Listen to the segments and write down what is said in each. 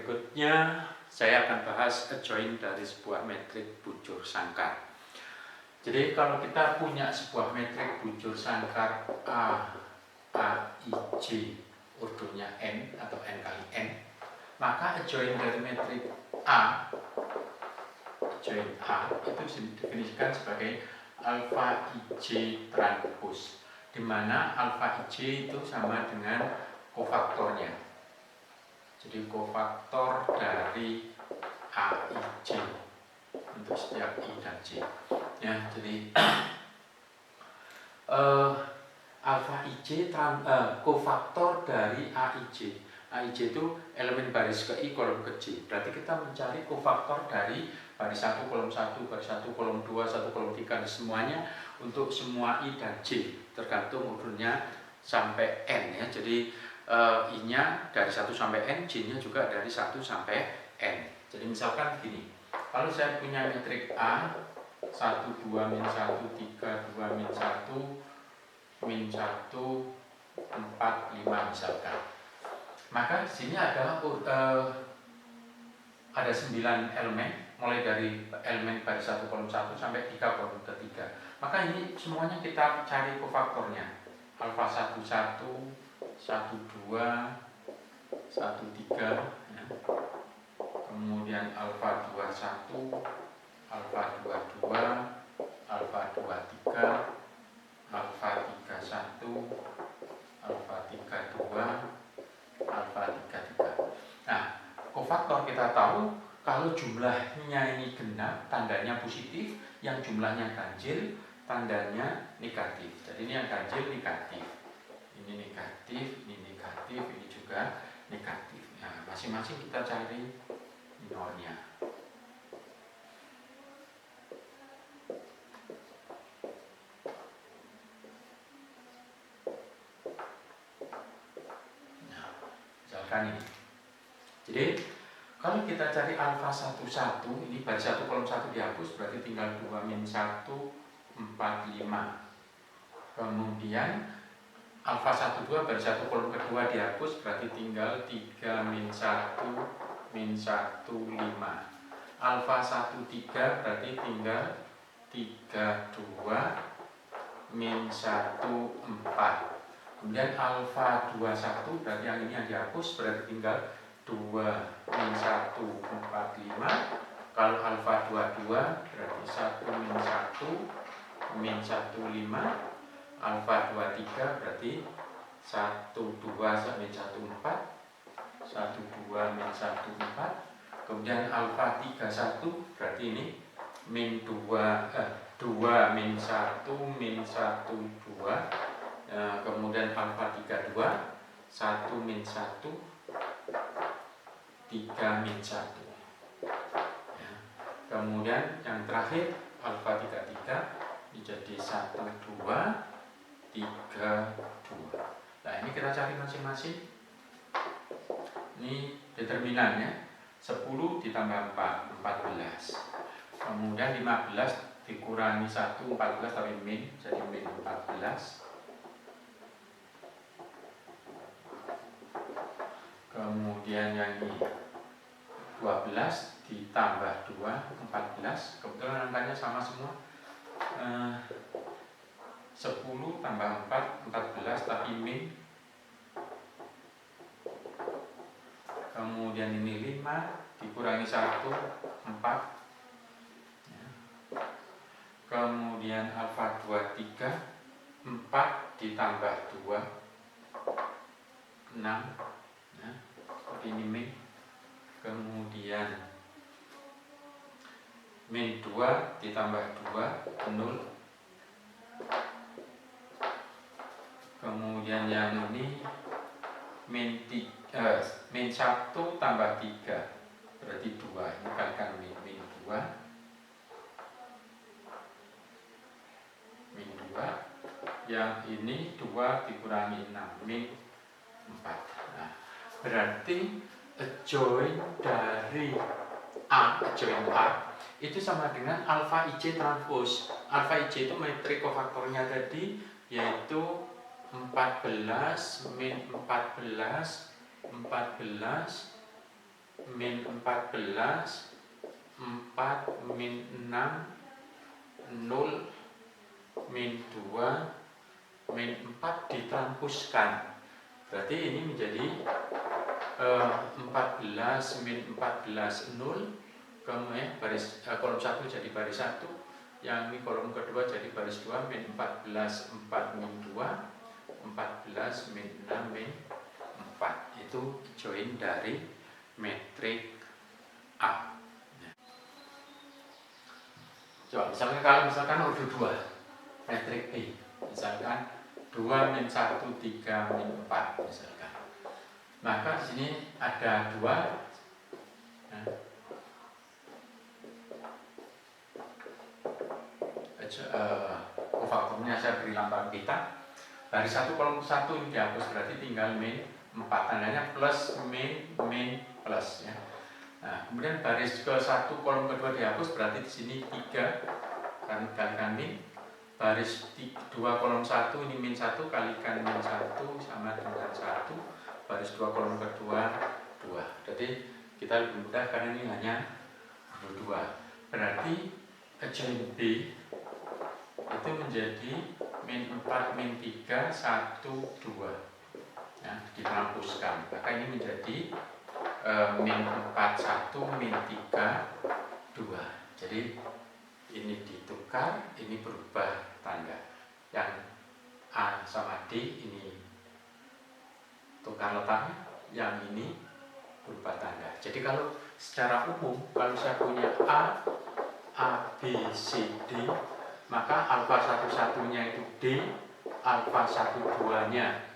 Berikutnya saya akan bahas adjoint dari sebuah metrik bujur sangkar. Jadi kalau kita punya sebuah metrik bujur sangkar A, I, J, urutnya N atau N kali N, maka adjoint dari metrik A, adjoint A itu didefinisikan sebagai alfa IJ transpose, di mana alfa IJ itu sama dengan kofaktornya. Jadi kofaktor dari A, I, J untuk setiap I dan J. Ya, jadi alfa IJ kofaktor dari A, I, J. A, I, J itu elemen baris ke I, kolom ke J. Berarti kita mencari kofaktor dari baris 1, kolom 1, baris 1, kolom 2, 1, kolom 3, semuanya untuk semua I dan J. Tergantung urutnya sampai N ya. Jadi I-nya dari 1 sampai N, J-nya juga dari 1 sampai N. Jadi misalkan gini, kalau saya punya metrik A 1, 2, min 1, 3, 2, min 1, min 1, 4, 5 misalkan. Maka di sini adalah ada 9 elemen, mulai dari elemen baris 1 kolom 1 sampai 3 kolom ketiga. Maka ini semuanya kita cari kofaktornya. Alfa 1, 1, 1, 2, 1, 3 ya. Kemudian alfa 2, 1, alfa 2, 2, alfa 2, 3, alfa 3, 1, alfa 3, 2, alfa 3, 3. Nah, kofaktor kita tahu kalau jumlahnya ini genap, tandanya positif, yang jumlahnya ganjil, tandanya negatif. Jadi ini yang ganjil negatif. Ini negatif, ini negatif, ini juga negatif. Nah, masing-masing kita cari nolnya. Nah, misalkan ini. Jadi, kalau kita cari alfa 1, 1, ini baris 1 kolom 1 dihapus, berarti tinggal 2, min 1, 4, 5. Kemudian alfa 1, 2 baris 1 kolom kedua dihapus, berarti tinggal 3, min 1, min 1, 5. Alfa 1, 3 berarti tinggal 3, 2, min 1, 4. Kemudian alfa 2, 1 berarti yang ini yang dihapus, berarti tinggal 2, min 1, 4, 5. Kalau alfa 2, 2 berarti 1, min 1, min 1, 5. Alfa 2, 3 berarti 1, 2, min 1, 4. 1, 2, min 1, 4. Kemudian alfa 3, 1 berarti ini min 2, 2, min 1, min 1, 2. Kemudian alfa 3, 2, 1, min 1, 3, min 1 ya. Kemudian yang terakhir alfa 3, 3 menjadi 1, 2, 3, 2. Nah, ini kita cari masing-masing. Ini determinannya 10 ditambah 4, 14. Kemudian 15 dikurangi 1, 14 tapi min, jadi min 14. Kemudian yang ini 12 ditambah 2, 14. Kebetulan angkanya sama semua. 10 tambah 4, 14 tapi min. Kemudian ini 5 dikurangi 1, 4 ya. Kemudian alfa 2, 3, 4 ditambah 2, 6 ya. Ini min. Kemudian min 2 ditambah 2, 0. Kemudian yang ini min 1 tambah 3 berarti 2. Ini kalikan min 2. Min 2. Yang ini 2 dikurangi 6, min 4. Nah, berarti adjoint dari A, adjoint A itu sama dengan alfa IJ transpose. Alfa IJ itu metrik kofaktornya tadi, yaitu 14, min 14, 14, min 14, 4, min 6, 0, min 2, min 4 ditranspuskan. Berarti ini menjadi 14 min 14 0, kemudian kolom 1 jadi baris 1, yang ini kolom kedua jadi baris 2, min 14 4 min 2, 14 min 6 min 4. Itu join dari metrik A. Coba misalkan urut 2 metrik B, misalkan 2 min 1 3 min 4 misalkan. Maka di sini ada 2. Nah, kofaktornya saya beri lambang kita. Dari 1 kolom 1 ini dihapus, berarti tinggal min 4, tandanya plus min plus ya. Nah, kemudian baris ke 1 kolom kedua dihapus, berarti di sini 3 kalikan min. Baris 2 kolom 1 ini min 1 kalikan min 1 sama dengan 1. Baris 2 kolom kedua 2. Jadi kita lebih mudah karena ini hanya 2. Berarti adjoint B itu menjadi min 4 min 3 1 2 ya, ditranspuskan. Maka ini menjadi min 4 1 min 3 2. Jadi ini ditukar, ini berubah tanda. Yang A sama D ini tukar letaknya, yang ini berubah tanda. Jadi kalau secara umum, kalau saya punya A, B, C, D, maka alfa 1-1-nya itu D, alfa 1-2-nya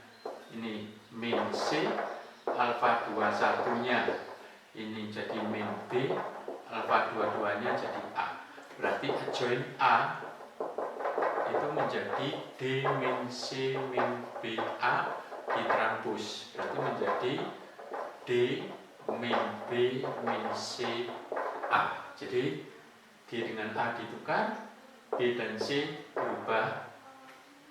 ini min C, alfa 2-1-nya ini jadi min B, alfa 2-2-nya jadi A. Berarti adjoint A itu menjadi D min C min B A ditranspus. Berarti menjadi D min B min C A. Jadi D dengan A ditukar, B dan C berubah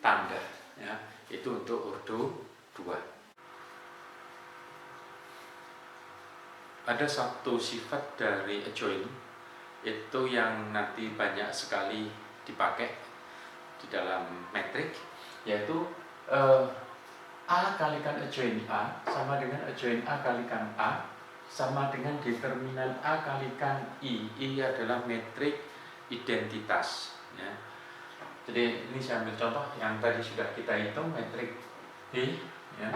tanda ya. Itu untuk urut 2. Ada satu sifat dari adjoint itu yang nanti banyak sekali dipakai di dalam metrik, yaitu A kalikan adjoint A sama dengan adjoint A kalikan A sama dengan determinan A kalikan I. I adalah metrik identitas ya. Jadi ini saya ambil contoh yang tadi sudah kita hitung, metrik B ya.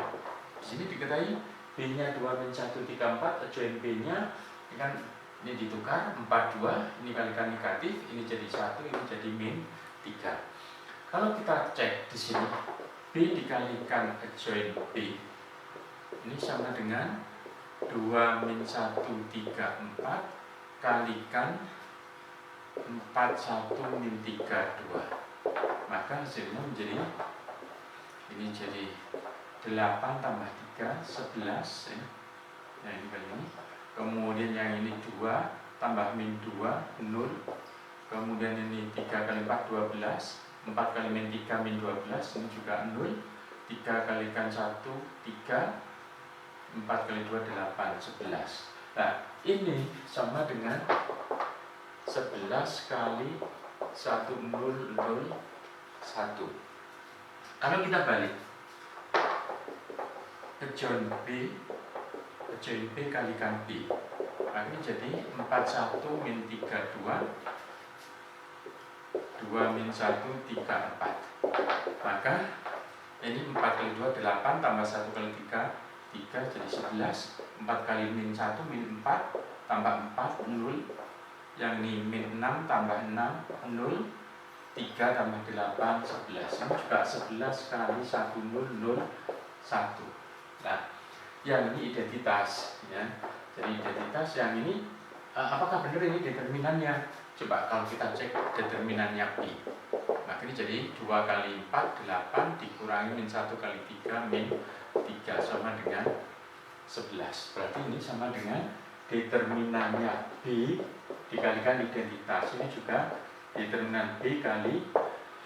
Di sini diketahui B-nya 2 min 1 3 4, adjoint B-nya kan ini ditukar 4 2, ini kalikan negatif, ini jadi 1, ini jadi min 3. Kalau kita cek di sini B dikalikan adjoint B ini sama dengan 2 min 1 3 4 kalikan 4 1 min 3 2. Maka hasilnya menjadi ini jadi 8 tambah 3 11 ya. Nah ini kali ini. Kemudian yang ini 2 tambah min 2 0. Kemudian ini 3 kali 4 12, 4 kali min 3 min 12, ini juga 0. 3 kalikan 1 3, 4 kali 2 8 11. Nah ini sama dengan 11 kali 1 0 0 1. Kalau kita balik adjoint B kalikan B, maka ini jadi 41 min 32 2 min 1 3 4. Maka ini 4 kali 2 8 tambah 1 kali 3 3 jadi 11. 4 kali min 1 min 4 tambah 4 0. Yang ini min 6 tambah 6 0. 3 tambah 8 11. Ini juga 11 kali 1 0 0 1. Nah, yang ini identitas ya. Jadi identitas yang ini apakah benar ini determinannya? Coba kalau kita cek determinannya B, maka ini jadi 2 kali 4 8 dikurangi min 1 kali 3 min 3 sama dengan 11. Berarti ini sama dengan determinannya B dikalikan identitas. Ini juga determinan B kali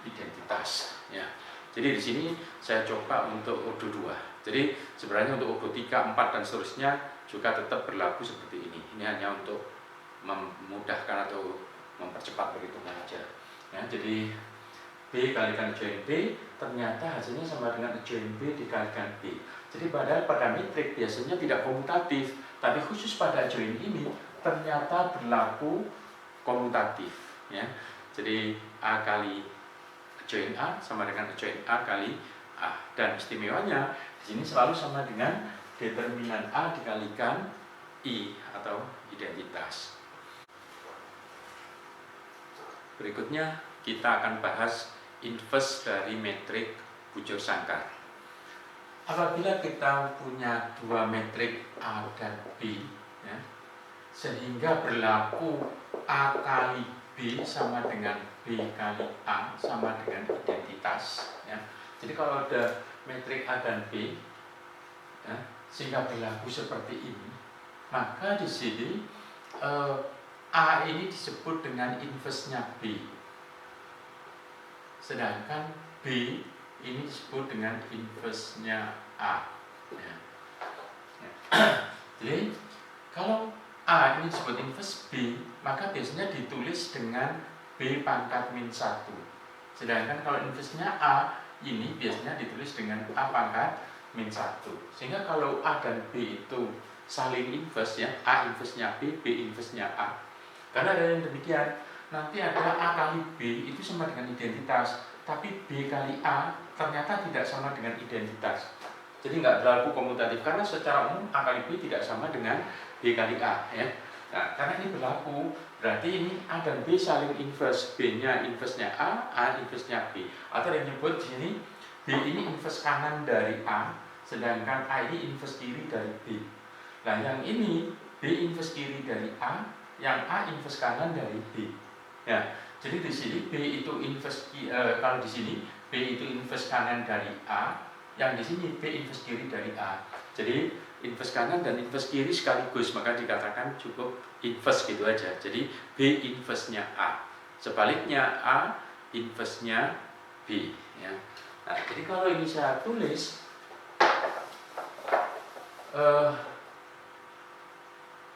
identitas ya. Jadi di sini saya coba untuk ordo 2. Jadi sebenarnya untuk ordo 3, 4 dan seterusnya juga tetap berlaku seperti ini. Ini hanya untuk memudahkan atau mempercepat perhitungan aja. Ya, jadi B kalikan join B ternyata hasilnya sama dengan join B dikalikan B. Jadi padahal pada metrik biasanya tidak komutatif, tapi khusus pada join ini ternyata berlaku komutatif. Ya. Jadi A kali join A sama dengan join A kali A, dan istimewanya di sini selalu sama dengan determinan A dikalikan I atau identitas. Berikutnya kita akan bahas inverse dari metrik bujur sangkar. Apabila kita punya dua metrik A dan B, ya, sehingga berlaku A kali B sama dengan B kali A sama dengan identitas, ya. Jadi kalau ada metrik A dan B, ya, sehingga berlaku seperti ini, maka di sini A ini disebut dengan inverse-nya B, sedangkan B ini disebut dengan inverse-nya A. Ya. Ya. Jadi kalau A ini disebut inverse B, maka biasanya ditulis dengan B pangkat min 1. Sedangkan kalau inverse-nya A ini biasanya ditulis dengan A pangkat min 1. Sehingga kalau A dan B itu saling inverse, ya, A inverse-nya B, B inverse-nya A. Karena ada yang demikian, nanti ada A kali B itu sama dengan identitas, tapi B kali A ternyata tidak sama dengan identitas. Jadi nggak berlaku komutatif, karena secara umum A kali B tidak sama dengan B kali A, ya. Nah, karena ini berlaku, berarti ini A dan B saling inverse, B-nya inverse-nya A inverse-nya B. Atau yang disebut di sini B ini inverse kanan dari A, sedangkan A ini inverse kiri dari B. Nah, yang ini B inverse kiri dari A, yang A inverse kanan dari B. Ya, jadi di sini B itu inverse kalau di sini B itu inverse kanan dari A, yang di sini B inverse kiri dari A. Jadi inverse kanan dan inverse kiri sekaligus, maka dikatakan cukup inverse gitu aja. Jadi B inverse-nya A. Sebaliknya A inverse-nya B, ya. Nah, jadi kalau ini saya tulis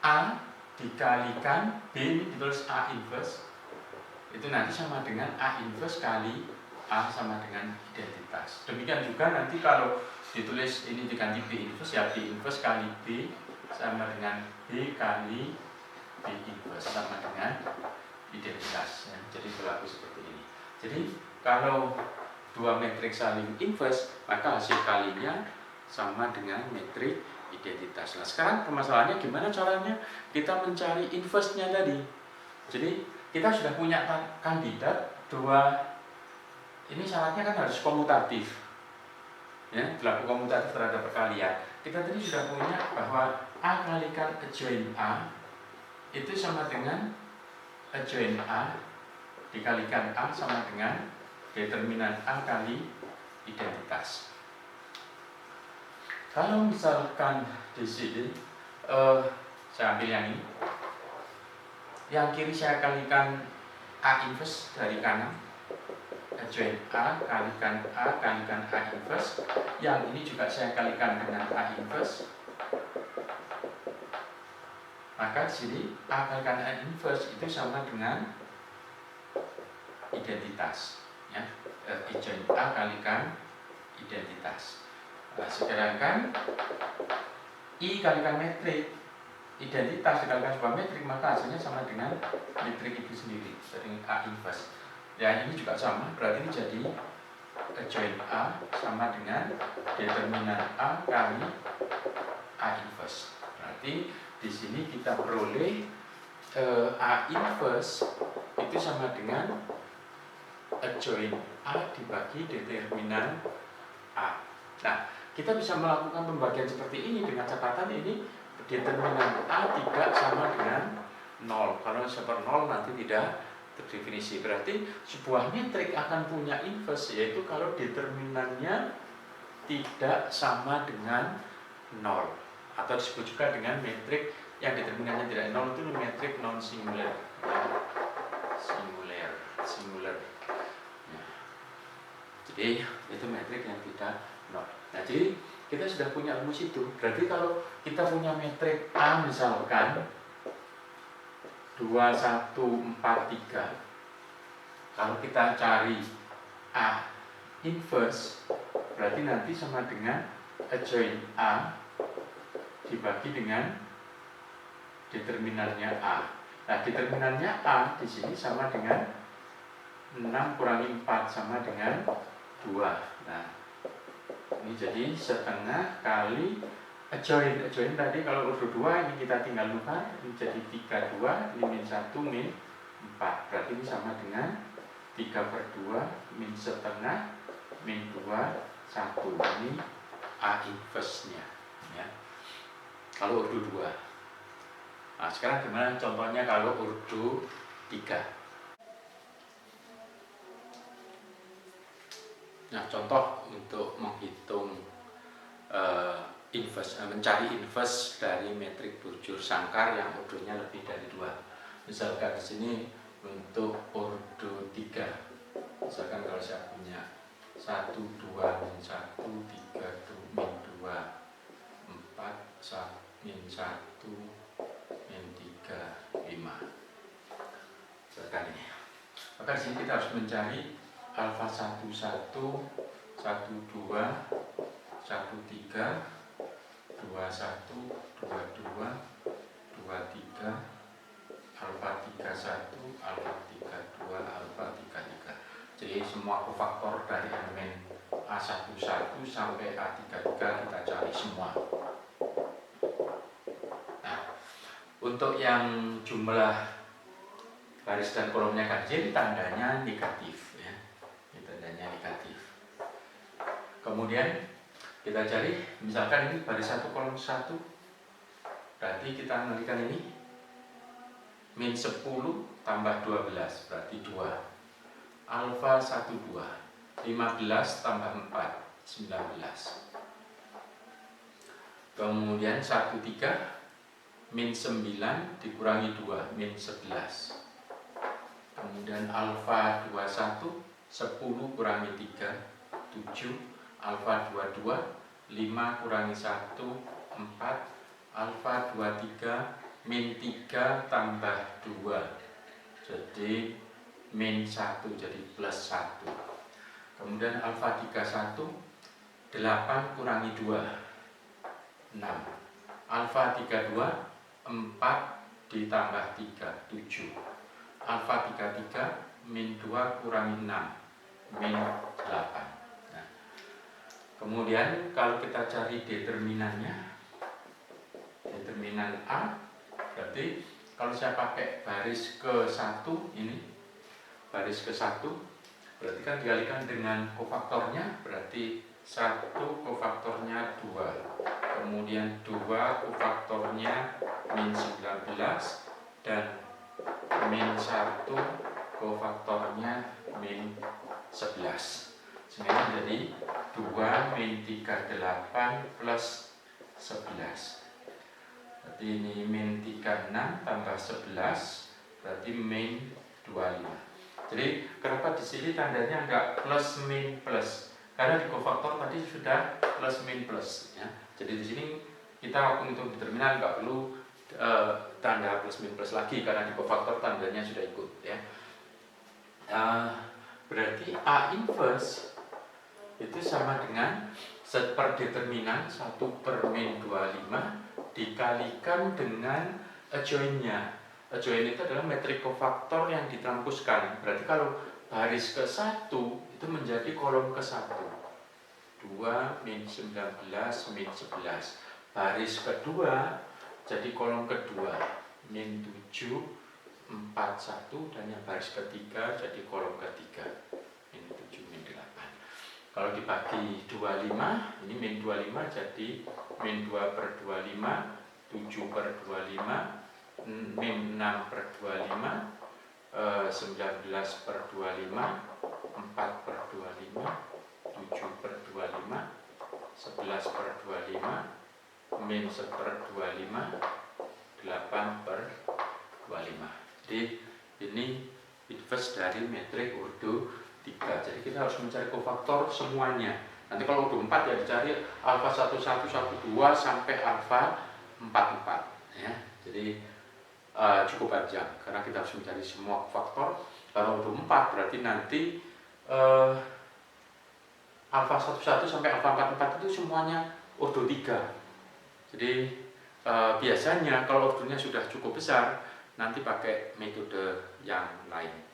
A dikalikan B, ini ditulis A inverse, itu nanti sama dengan A inverse kali A sama dengan identitas. Demikian juga nanti kalau ditulis ini diganti B inverse, ya B inverse kali B sama dengan B kali B inverse sama dengan identitas, ya. Jadi berlaku seperti ini. Jadi kalau dua metrik saling inverse, maka hasil kalinya sama dengan metrik identitas. Nah, sekarang permasalahannya gimana caranya kita mencari inverse-nya tadi. Jadi kita sudah punya kandidat dua, ini syaratnya kan harus komutatif, ya, berlaku komutatif terhadap perkalian. Kita tadi sudah punya bahwa A kalikan adjoint A itu sama dengan adjoint A dikalikan A sama dengan determinan A kali identitas. Kalau misalkan di sini saya ambil yang ini, yang kiri saya kalikan A inverse dari kanan, adjoint A kalikan A kalikan A inverse. Yang ini juga saya kalikan dengan A inverse. Maka di sini A kalikan A inverse itu sama dengan identitas, ya. Adjoint A kalikan identitas. Nah, sedangkan I kalikan metrik identitas dikalikan sebuah metrik, maka hasilnya sama dengan metrik itu sendiri, jadi A inverse. Ya, ini juga sama, berarti ini jadi adjoint A sama dengan determinan A kali A inverse. Berarti di sini kita peroleh A inverse itu sama dengan adjoint A dibagi determinan A. Nah, kita bisa melakukan pembagian seperti ini dengan catatan ini determinan A tidak sama dengan 0. Kalau seper 0 nanti tidak terdefinisi. Berarti sebuah metrik akan punya inverse, yaitu kalau determinannya tidak sama dengan 0. Atau disebut juga dengan metrik yang determinannya tidak 0 itu metrik non singular. Singular. Ya. Jadi itu metrik yang kita not. Nah, jadi kita sudah punya rumus itu. Berarti kalau kita punya metrik A misalkan 2143, kalau kita cari A inverse, berarti nanti sama dengan adjoint A dibagi dengan determinannya A. Nah, determinannya A di sini sama dengan 6 kurangi 4 sama dengan 2. Nah, ini jadi setengah kali adjoint. Adjoint tadi kalau urut 2 ini kita tinggal lupa, ini jadi 32, ini min 1 min 4. Berarti ini sama dengan 3/2 min setengah min 2 1. Ini A inverse-nya ya. Kalau urut 2. Nah, sekarang gimana contohnya kalau urut 3? Nah, contoh untuk menghitung mencari inverse dari metrik bujur sangkar yang urutnya lebih dari 2. Misalkan di sini untuk urut 3. Misalkan kalau saya punya 1 2 min 1 3 min 2 4 min 1 min 3 5. Misalkan ini. Maka di sini kita harus mencari alfa 11 12 13 21 22 23 alfa 31 alfa 32 alfa 33. Jadi semua kofaktor dari elemen A11 sampai A33 kita cari semua. Nah, untuk yang jumlah baris dan kolomnya ganjil, tandanya negatif ya. Ini tandanya negatif. Kemudian kita cari, misalkan ini baris 1 kolom 1, berarti kita mengalihkan ini min 10 tambah 12 berarti 2. Alfa 12 15 tambah 4 19. Kemudian 13 min 9 dikurangi 2 min 11. Kemudian alfa 21 10 kurangi 3 7. Alfa 22 5 kurangi 1 4. Alfa 23 min 3 tambah 2 jadi min 1 jadi plus 1. Kemudian alfa 31 8 kurangi 2 6. Alfa 32 4 ditambah 3 7. Alfa 33 min 2 kurangi 6 min 8. Nah, kemudian kalau kita cari determinannya, determinan A, berarti kalau saya pakai baris ke-1 ini, baris ke-1 berarti kan dikalikan dengan kofaktornya, berarti 1 kofaktornya 2, kemudian 2 kofaktornya min 19, dan min 1 kofaktornya min 11. Sehingga jadi 2 min 38 plus 11. Berarti ini min 36 tambah 11 berarti min 25. Jadi kenapa di sini tandanya enggak plus min plus? Karena di kofaktor tadi sudah plus min plus ya. Jadi di sini kita waktu untuk determinan enggak perlu tanda plus min plus lagi karena di kofaktor tandanya sudah ikut ya. Berarti A inverse itu sama dengan per determinan 1 per min 25 dikalikan dengan adjoint-nya. Adjoint itu adalah metrik kofaktor yang diterampuskan. Berarti kalau baris ke-1 itu menjadi kolom ke-1. 2 min 19 min 11. Baris kedua jadi kolom kedua min 7 4 1, dan yang baris ketiga jadi kolom ketiga min 7 min 8. Kalau dibagi 25, ini min 25 jadi min 2 per 25, 7 per 25, min 6 per 25, 19 per 25, 4 per 25, 7 per 25, 11 per 25, min 1 per 25, 8 per 25. Jadi ini inverse dari metrik urut 3. Jadi kita harus mencari kofaktor semuanya. Nanti kalau udah 4 ya dicari alfa 11, 12 sampai alfa 44 ya. Jadi cukup aja karena kita harus mencari semua faktor. Kalau udah 4 berarti nanti alfa 11 sampai alfa 44 itu semuanya ordo 3. Jadi biasanya kalau ordonya sudah cukup besar nanti pakai metode yang lain.